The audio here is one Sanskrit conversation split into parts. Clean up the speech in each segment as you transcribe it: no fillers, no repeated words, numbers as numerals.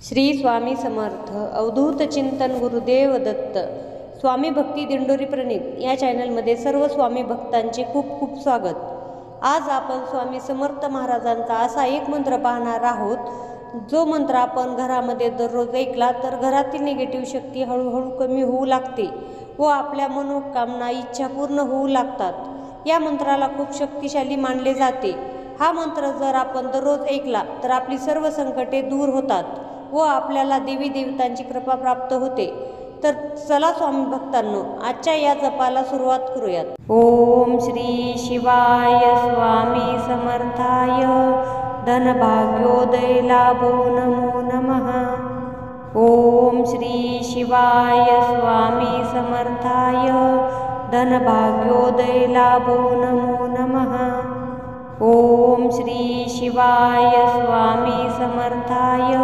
श्री स्वामी समर्थ अवधूत चिंतन गुरुदेव दत्त स्वामी भक्ती दिंडोरी प्रणीत या चॅनलमध्ये सर्व स्वामी भक्तांचे खूप खूप स्वागत। आज आपण स्वामी समर्थ महाराजांचा असा एक मंत्र पाहणार आहोत जो मंत्र आपण घरामध्ये दररोज ऐकला तर घरातील निगेटिव्ह शक्ती हळूहळू कमी होऊ लागते व आपल्या मनोकामना इच्छा पूर्ण होऊ लागतात। या मंत्राला खूप शक्तिशाली मानले जाते। हा मंत्र जर आपण दररोज ऐकला तर आपली सर्व संकटे दूर होतात व आपल्याला देवी देवतांची कृपा प्राप्त होते। तर चला स्वामी भक्तांनो आजच्या या जपाला सुरुवात करूयात। ओम श्री शिवाय स्वामी समर्थाय धनभाग्योदय लाभो नमो नमः। ओम श्री शिवाय स्वामी समर्थाय धनभाग्योदय लाभो नमो नमः। ओम श्री शिवाय स्वामी समर्थाय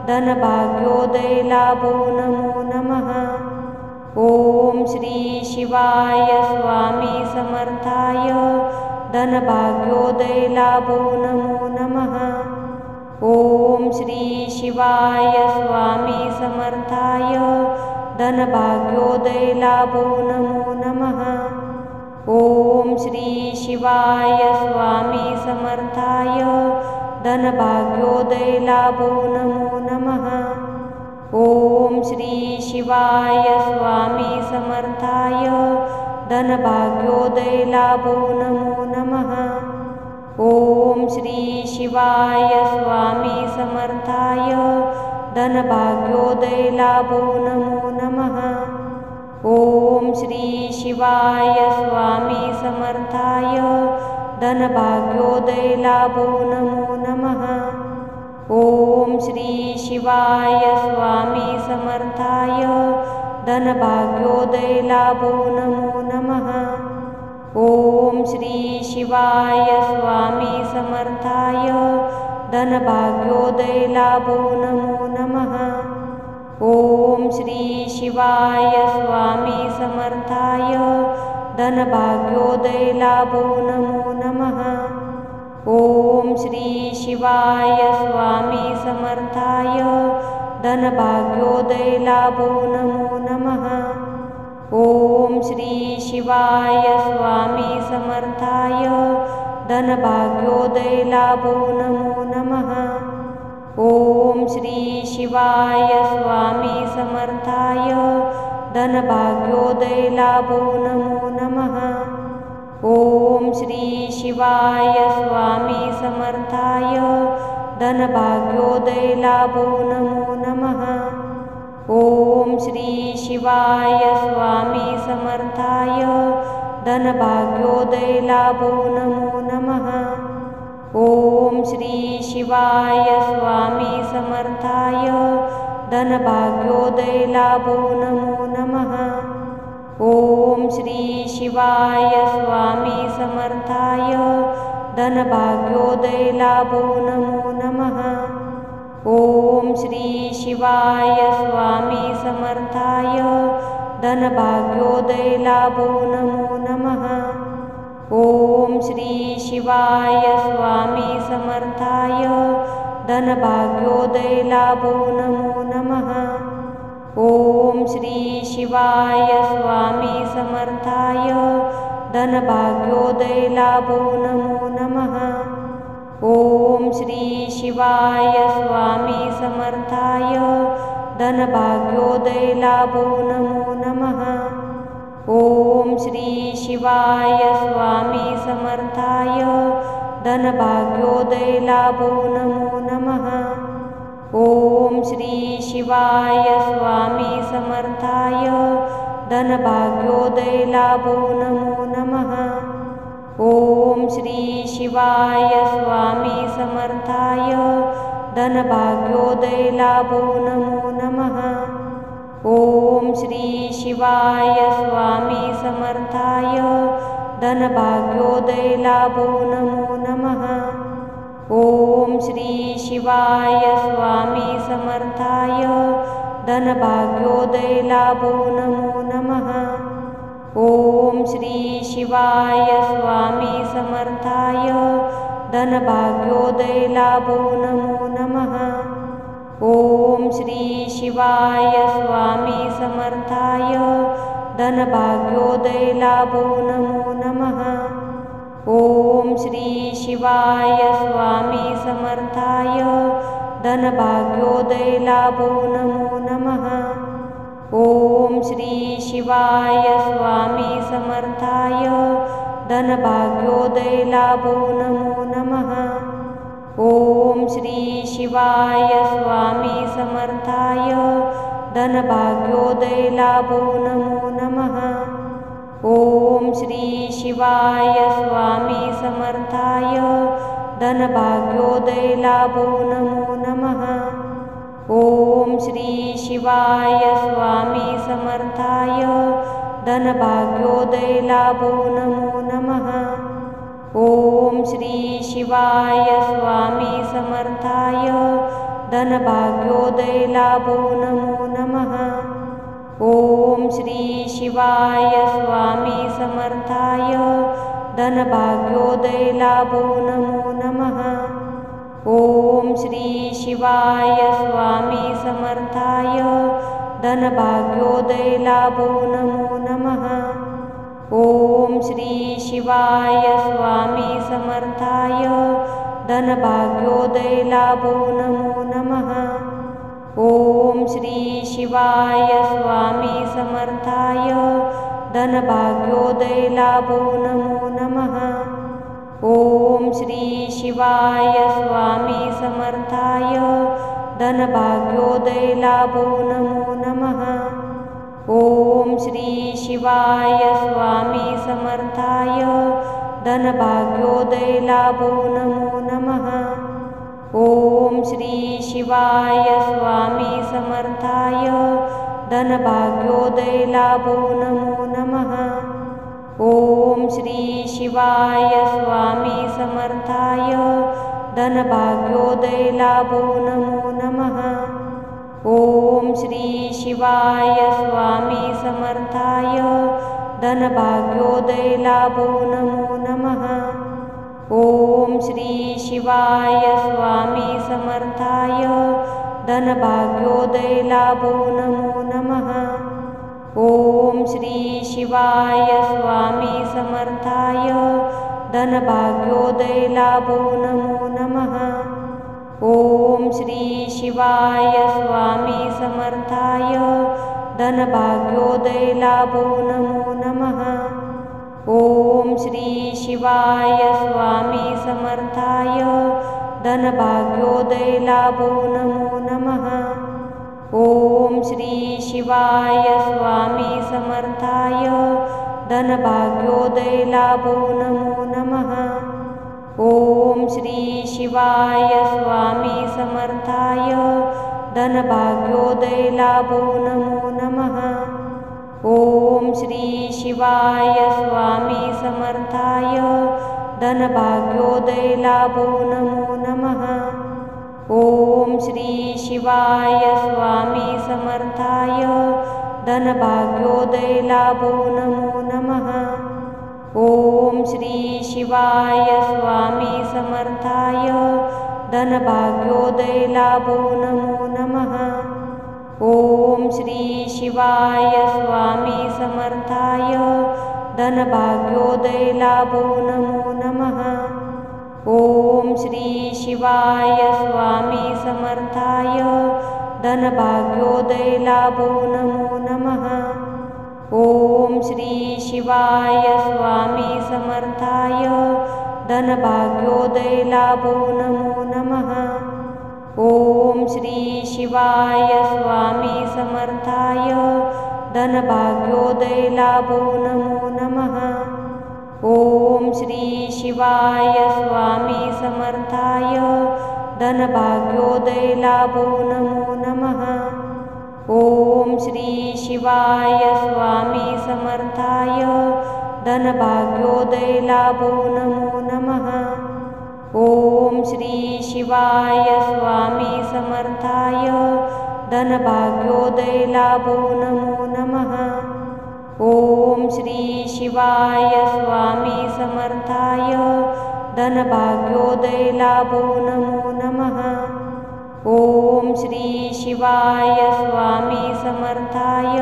धनभाग्योदय लाभो नमो नमः। ओम श्री शिवाय स्वामी समर्थाय धनभाग्योदय लाभो नमो नमः। ओम श्री शिवाय स्वामी समर्थाय धनभाग्योदय लाभो नमो नमः। ओम श्री शिवाय स्वामी समर्थाय धनभाग्योदय लाभो नमो नमः। ओम श्री शिवाय स्वामी समर्थाय धनभाग्योदय लाभो नमो नमः। ओम श्री शिवाय स्वामी समर्थाय धनभाग्योदय लाभो नमो नमः। ओम श्री शिवाय स्वामी समर्थाय धनभाग्योदय लाभो नमो नमः। ओम श्री शिवाय स्वामी समर्थाय धनभाग्योदय लाभो नमो नमः। ओम श्री शिवाय स्वामी समर्थाय धनभाग्योदय लाभो नमो नमः। ओम श्री शिवाय स्वामी समर्थाय धनभाग्योदय लाभो नमो नमः। ओम श्री शिवाय स्वामी समर्थाय धनभाग्योदय लाभो नमो नमः। ओम श्री शिवाय स्वामी समर्थाय धनभाग्योदय लाभो नमो नमः। ओम श्री शिवाय स्वामी समर्थाय धनभाग्योदय लाभो नमो नमः। ओम श्री शिवाय स्वामी समर्थाय धनभाग्योदय लाभो नमो नमः। ओम श्री शिवाय स्वामी समर्थाय धनभाग्योदय लाभो नमो नमः। ओम श्री शिवाय स्वामी समर्थाय धनभाग्योदय लाभो नमो नमः। ओम श्री शिवाय स्वामी समर्थाय धनभाग्योदय लाभो नमो नमः। ओम श्री शिवाय स्वामी समर्थाय धनभाग्योदय लाभो नमो नमः। ओम श्री शिवाय स्वामी समर्थाय धनभाग्योदय लाभो नमो नमः। ओम श्री शिवाय स्वामी समर्थाय धनभाग्योदय लाभो नमो नमः। ओम श्री शिवाय स्वामी समर्थाय धनभाग्योदय लाभो नमो नमः। ओम श्री शिवाय स्वामी समर्थाय धनभाग्योदय लाभो नमो नमः। ओम श्री शिवाय स्वामी समर्थाय धनभाग्योदय लाभो नमो नमः। ओम श्री शिवाय स्वामी समर्थाय धनभाग्योदय लाभो नमो नमः। ओम श्री शिवाय स्वामी समर्थाय धनभाग्योदय लाभो नमो नमः। ओम श्री शिवाय स्वामी समर्थाय धनभाग्योदय लाभो नमो नमः। ओम श्री शिवाय स्वामी समर्थाय धनभाग्योदय लाभो नमो नमः। ओम श्री शिवाय स्वामी समर्थाय धनभाग्योदय लाभो नमो नमः। ओम श्री शिवाय स्वामी समर्थाय धनभाग्योदय लाभो नमो नमः। ओम श्री शिवाय स्वामी समर्थाय धनभाग्योदय लाभो नमो नमः। ओम श्री शिवाय स्वामी समर्थाय धनभाग्योदय लाभो नमो नमः। ओम श्री शिवाय स्वामी समर्थाय धनभाग्योदय लाभो नमो नमः। ओम श्री शिवाय स्वामी समर्थाय धनभाग्योदय लाभो नमो नमः। ओम श्री शिवाय स्वामी समर्थाय धनभाग्योदय लाभो नमो नमः। ओम श्री शिवाय स्वामी समर्थाय धनभाग्योदय लाभो नमो नमः। ओम श्री शिवाय स्वामी समर्थाय धनभाग्योदय लाभो नमो नमः। ओम श्री शिवाय स्वामी समर्थाय धनभाग्योदय लाभो नमो नमः। ओम श्री शिवाय स्वामी समर्थाय धनभाग्योदय लाभो नमो नमः। ओम श्री शिवाय स्वामी समर्थाय धनभाग्योदय लाभो नमो नमः। ओम श्री शिवाय स्वामी समर्थाय धनभाग्योदय लाभो नमो नमः। ओम श्री शिवाय स्वामी समर्थाय धनभाग्योदय लाभो नमो नमः। ओम श्री शिवाय स्वामी समर्थाय धनभाग्योदय लाभो नमो नमः। ओम श्री शिवाय स्वामी समर्थाय धनभाग्योदय लाभो नमो नमः। ओम श्री शिवाय स्वामी समर्थाय धनभाग्योदय लाभो नमो नमः। ओम श्री शिवाय स्वामी समर्थाय धनभाग्योदय लाभो नमो नमः। ओम श्री शिवाय स्वामी समर्थाय धनभाग्योदय लाभो नमो नमः। ओम श्री शिवाय स्वामी समर्थाय धनभाग्योदय लाभो नमो नमः। ओम श्री शिवाय स्वामी समर्थाय धनभाग्योदय लाभो नमो नमः। ओम श्री शिवाय स्वामी समर्थाय धनभाग्योदय लाभो नमो नमः। ओम श्री शिवाय स्वामी समर्थाय धनभाग्योदय लाभो नमो नमः। ओम श्री शिवाय स्वामी समर्थाय धनभाग्योदय लाभो नमो नमः। ओम श्री शिवाय स्वामी समर्थाय धनभाग्योदय लाभो नमो नमः। ओम श्री शिवाय स्वामी समर्थाय धनभाग्योदय लाभो नमो नमः। ओम श्री शिवाय स्वामी समर्थाय धनभाग्योदय लाभो नमो नमः। ओम श्री शिवाय स्वामी समर्थाय धनभाग्योदय लाभो नमो नमः। ओम श्री शिवाय स्वामी समर्थाय धनभाग्योदय लाभो नमो नमः। ओम श्री शिवाय स्वामी समर्थाय धनभाग्योदय लाभो नमो नमः। ओम श्री शिवाय स्वामी समर्थाय धनभाग्योदय लाभो नमो नमः। ओम श्री शिवाय स्वामी समर्थाय धनभाग्योदय लाभो नमो नमः। ओम श्री शिवाय स्वामी समर्थाय धनभाग्योदय लाभो नमो नमः। ओम श्री शिवाय शिवाय स्वामी समर्थाय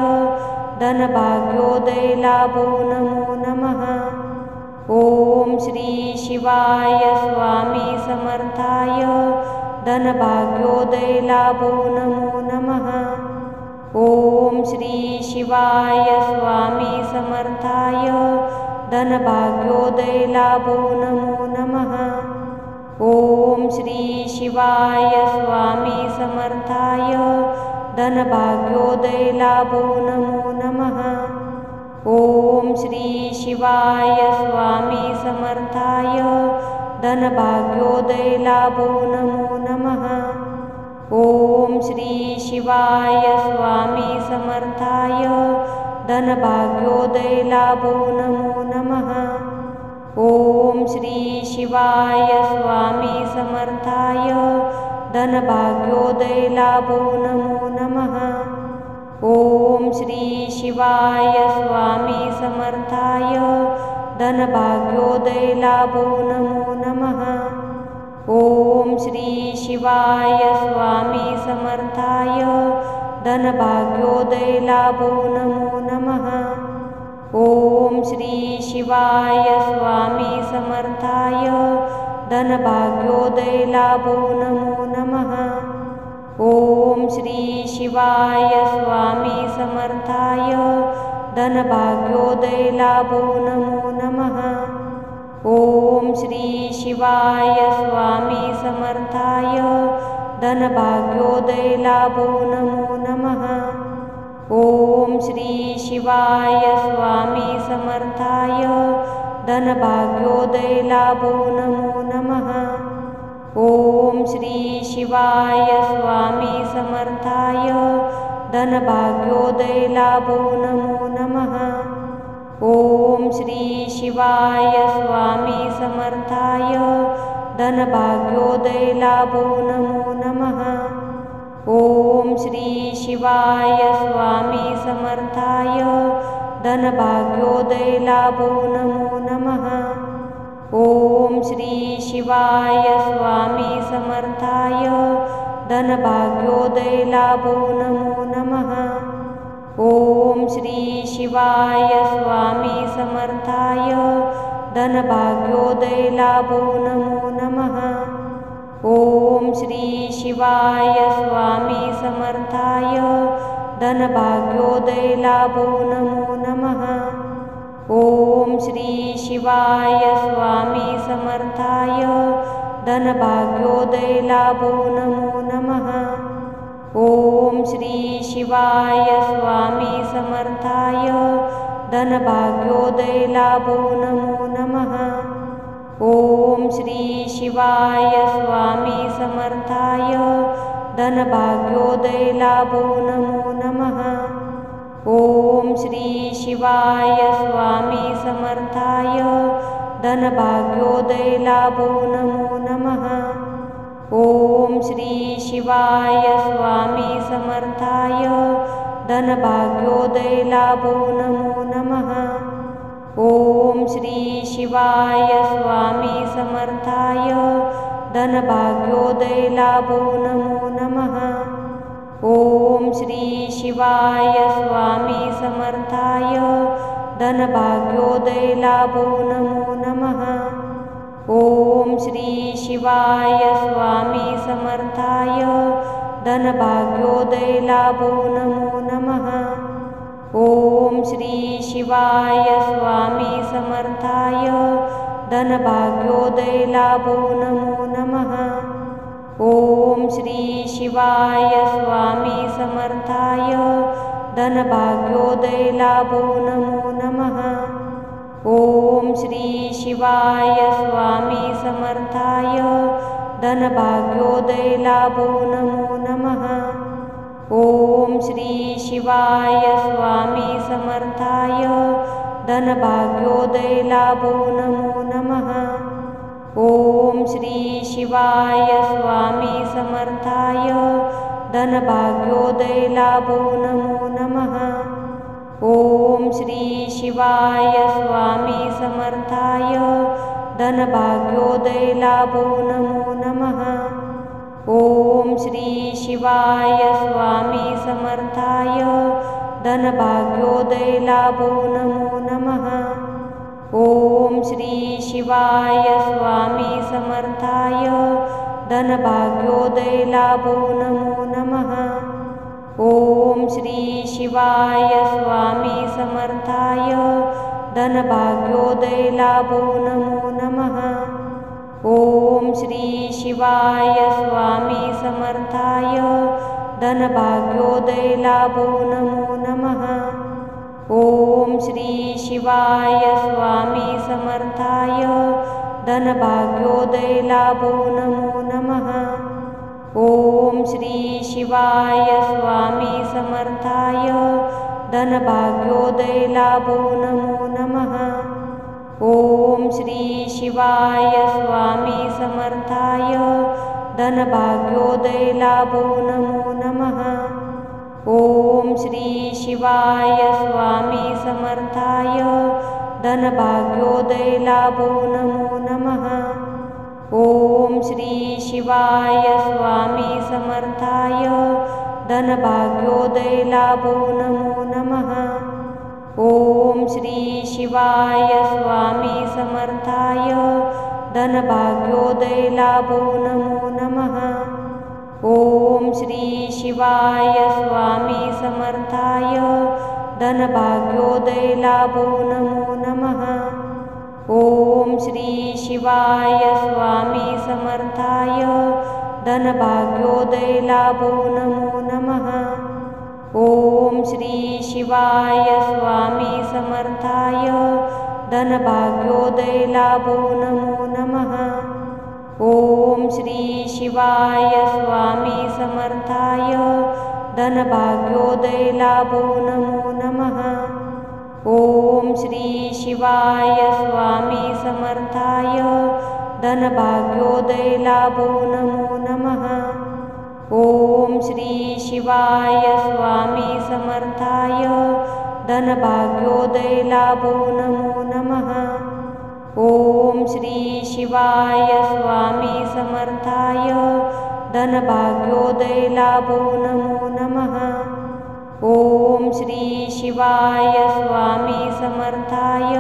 धनभाग्योदय लाभो नमो नमः। ओम श्री शिवाय स्वामी समर्थाय धनभाग्योदय लाभो नमो नमः। ओम श्री शिवाय स्वामी समर्थाय धनभाग्योदय लाभो नमो नमः। ओम श्री शिवाय स्वामी समर्थाय धनभाग्योदय लाभो नमो नमः। ओम श्री शिवाय स्वामी समर्थाय धनभाग्योदय लाभो नमो नमः। ओम श्री शिवाय स्वामी समर्थाय धनभाग्योदय लाभो नमो नमः। ओम श्री शिवाय स्वामी समर्थाय धनभाग्योदय लाभो नमो नमः। ओम श्री शिवाय स्वामी समर्थाय धनभाग्योदय लाभो नमो नमः। ओम श्री शिवाय स्वामी समर्थाय धनभाग्योदय लाभो नमो नमः। ओम श्री शिवाय स्वामी समर्थाय धनभाग्योदय लाभो नमो नमः। ओम श्री शिवाय स्वामी समर्थाय धनभाग्योदय लाभो नमो नमः। ओम श्री शिवाय स्वामी समर्थाय धनभाग्योदय लाभो नमो नमः। ओम श्री शिवाय स्वामी समर्थाय धनभाग्योदय लाभो नमो नमः। ओम श्री शिवाय स्वामी समर्थाय धनभाग्योदय लाभो नमो नमः। ओम श्री शिवाय स्वामी समर्थाय धनभाग्योदय लाभो नमो नमः। ओम श्री शिवाय स्वामी समर्थाय धनभाग्योदय लाभो नमो नमः। ओम श्री शिवाय स्वामी समर्थाय धनभाग्योदय लाभो नमो नमः। ओम श्री शिवाय स्वामी समर्थाय धनभाग्योदय लाभो नमो नमः। ओम श्री शिवाय स्वामी समर्थाय धनभाग्योदय लाभो नमो नमः। ओम श्री शिवाय स्वामी समर्थाय धनभाग्योदय लाभो नमो नमः। ओम श्री शिवाय स्वामी समर्थाय धनभाग्योदय लाभो नमो नमः। ओम श्री शिवाय स्वामी समर्थाय धनभाग्योदय लाभो नमो नमः। ओम श्री शिवाय स्वामी समर्थाय धनभाग्योदय लाभो नमो नमः। ओम श्री शिवाय स्वामी समर्थाय धनभाग्योदय लाभो नमो नमः। ओम श्री शिवाय स्वामी समर्थाय धनभाग्योदय लाभो नमो नमः। ओम श्री शिवाय स्वामी समर्थाय धनभाग्योदय लाभो नमो नमः। ओम श्री शिवाय स्वामी समर्थाय धनभाग्योदय लाभो नमो नमः। ओम श्री शिवाय स्वामी समर्थाय धनभाग्योदय लाभो नमो नमः। ओम श्री शिवाय स्वामी समर्थाय धनभाग्योदय लाभो नमो नमः। ओम श्री शिवाय स्वामी समर्थाय धनभाग्योदय लाभो नमो नमः। ओम श्री शिवाय स्वामी समर्थाय धनभाग्योदय लाभो नमो नमः। ओम श्री शिवाय स्वामी समर्थाय धनभाग्योदय लाभो नमो नमः। ओम श्री शिवाय स्वामी समर्थाय धनभाग्योदय लाभो नमो नमः। ओम श्री शिवाय स्वामी समर्थाय धनभाग्योदय लाभो नमो नमः। ओम श्री शिवाय स्वामी समर्थाय धनभाग्योदय लाभो नमो नमः। ओम श्री शिवाय स्वामी समर्थाय धनभाग्योदय लाभो नमो नमः। ओम श्री शिवाय स्वामी समर्थाय धनभाग्योदय लाभो नमो नमः। ओम श्री शिवाय स्वामी समर्थाय धनभाग्योदय लाभो नमो नमः। ओम श्री शिवाय स्वामी समर्थाय धनभाग्योदय लाभो नमो नमः। ओम श्री शिवाय स्वामी समर्थाय धनभाग्योदय लाभो नमो नमः। ओम श्री शिवाय स्वामी समर्थाय धनभाग्योदय लाभो नमो नमः। ओम श्री शिवाय स्वामी समर्थाय धनभाग्योदय लाभो नमो नमः। ओम श्री शिवाय स्वामी समर्थाय धनभाग्योदय लाभो नमो नमः। ओम श्री शिवाय स्वामी समर्थाय धनभाग्योदय लाभो नमो नमः। ओम श्री शिवाय स्वामी समर्थाय धनभाग्योदय लाभो नमो नमः। ओम श्री शिवाय स्वामी समर्थाय धनभाग्योदय लाभो नमो नमः। ओम श्री शिवाय स्वामी समर्थाय धनभाग्योदय लाभो नमो नमः। ओम श्री शिवाय स्वामी समर्थाय धनभाग्योदय लाभो नमो नमः। ओम श्री शिवाय स्वामी समर्थाय धनभाग्योदय लाभो नमो नमः। ओम श्री शिवाय स्वामी समर्थाय धनभाग्योदय लाभो नमो नमः। ओम श्री शिवाय स्वामी समर्थाय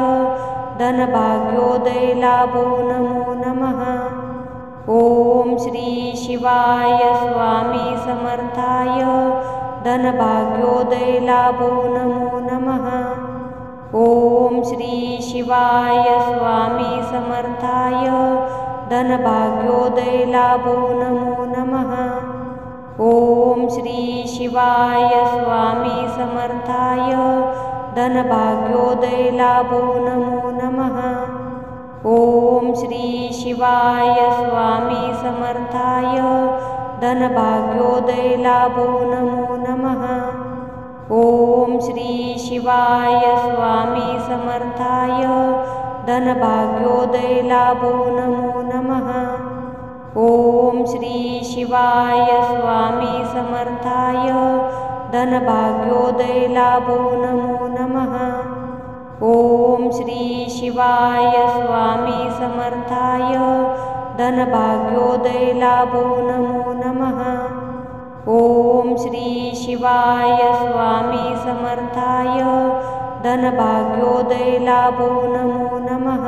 धनभाग्योदय लाभो नमो नमः। ओम श्री शिवाय स्वामी समर्थाय धनभाग्योदय लाभो नमो नमः। ओम श्री शिवाय स्वामी समर्थाय धनभाग्योदय लाभो नमो नमः। ओम श्री शिवाय स्वामी समर्थाय धनभाग्योदय लाभो नमो नमः। ओम श्री शिवाय स्वामी समर्थाय धनभाग्योदय लाभो नमो नमः। ओम श्री शिवाय स्वामी समर्थाय धनभाग्योदय लाभो नमो नमः। ओम श्री शिवाय स्वामी समर्थाय धनभाग्योदय लाभो नमो नमः। ओम श्री शिवाय स्वामी समर्थाय धनभाग्योदय लाभो नमो नमः। ओम श्री शिवाय स्वामी समर्थाय धनभाग्योदय लाभो नमो नमः।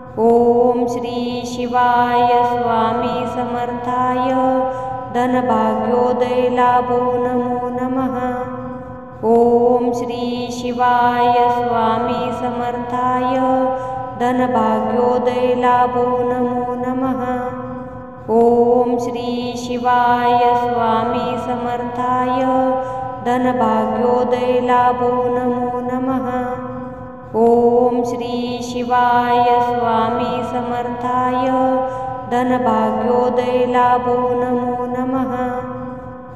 ओम श्री शिवाय स्वामी समर्थाय धनभाग्योदय लाभो नमो नमः। ओम श्री शिवाय स्वामी समर्थाय धनभाग्योदय लाभो नमो नमः। ओम श्री शिवाय स्वामी समर्थाय धनभाग्योदय लाभो नमो नमः। ओम श्री शिवाय स्वामी समर्थाय धनभाग्योदय लाभो नमो नमः।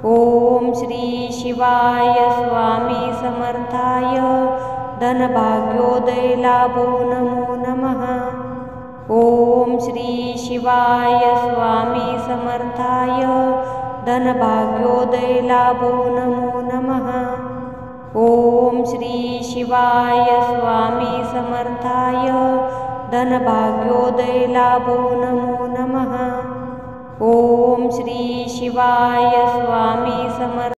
ओम श्री शिवाय स्वामी समर्थाय धनभाग्योदय लाभो नमो नमः। ओम श्री शिवाय स्वामी समर्थाय धनभाग्योदय लाभो नमो नमः। ओम श्री शिवाय स्वामी समर्थाय धनभाग्योदय लाभो नमो नमः। ओम श्री शिवाय स्वामी समर्थ।